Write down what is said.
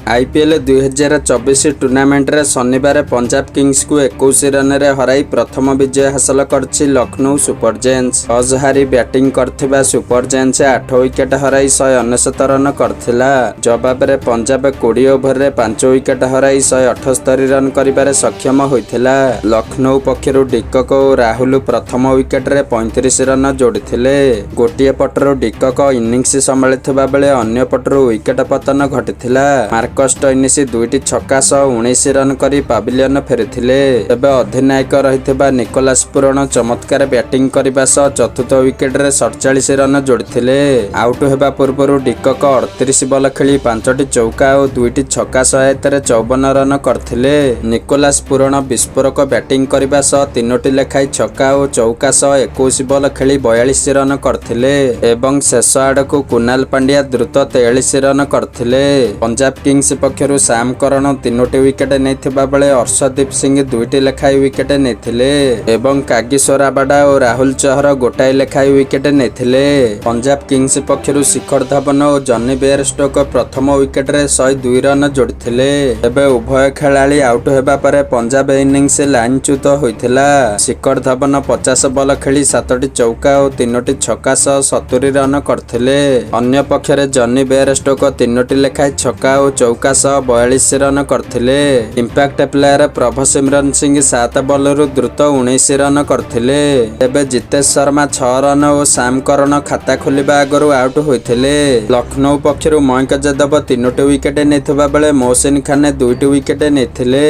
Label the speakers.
Speaker 1: IPL 2024 tournament रे शनिवार Punjab Kings को 21 रन रे हराई प्रथम विजय हासिल करछि लखनऊ सुपर जायंट्स। टॉस हारी बैटिंग करथिबा सुपर जायंट्स 8 विकेट हराई 169 रन करथिला। जवाब रे पंजाब 20 ओभर रे 5 विकेट हराई 178 रन करिबारे सक्षम होइथिला। लखनऊ पक्षरु डिकक और राहुल प्रथम विकेट रे 35 रन जोड़िथिले। गोटिए पटरु डिकक इनिंग्स संभाळिथिबा बेले अन्य पटरु विकेट पतन घटिथिला। मार्कस स्टोइनिस 2टी छक्का 19 रन करी पाविलियन फेरिथिले। तेबे अधिनायक रहिथिबा निकोलास पुरण चमत्कार बैटिंग करिबा सह चतुर्थ विकेट रे 47 रन जोड़िथिले। आउट हेबा पूर्वरु डिकक 38 बॉल खेली 5टी चौका और 2टी छक्का सहायतारे 54 रन करथिले। निकोलास पुरण विस्फोरक बैटिंग करिबा सह 3टी लेखाई छक्का और चौका सह 21 बॉल खेली 42 रन करथिले एवं शेष आड़कू कुणाल पांड्या द्रुत 43 रन करथिले। पंजाब किंग्स पक्षरु सैम करन 3टी विकेट नेथिबा बेले अर्शदीप सिंह 2टी लेखाई विकेट नेथिले एवं कागिसोर राबाडा और राहुल चहर गोटाई लेखाई विकेट नेथिले। पंजाब किंग्स पक्षरु शिखर धवन और जॉनी बेयरस्टोक प्रथम विकेट रे 102 रन जोड़िथिले। एबे उभय खेलाड़ी आउट हेबा परे पंजाब इनिंग्स लाइनच्युत होइथिला। शिखर धवन 50 बॉल खेली 7टी चौका और 3टी छक्का सह 70 रन करथिले। अन्य पक्षरे जॉनी बेयरस्टोक 3टी लेखाई छक्का और चौका सह 42 रन करथिले। इंपैक्ट प्लेयर प्रभ सिमरन सिंह 7 बॉलरु द्रुत 19 रन करथिले। तेबे जितेश शर्मा 6 रन और सैम करन खाता खोलिबा आगरु आउट होइथिले। लखनऊ पक्षरु मयंक यादव 3टी विकेट नेथिबा बेले मोहसिन खान 2टी विकेट नेथिले।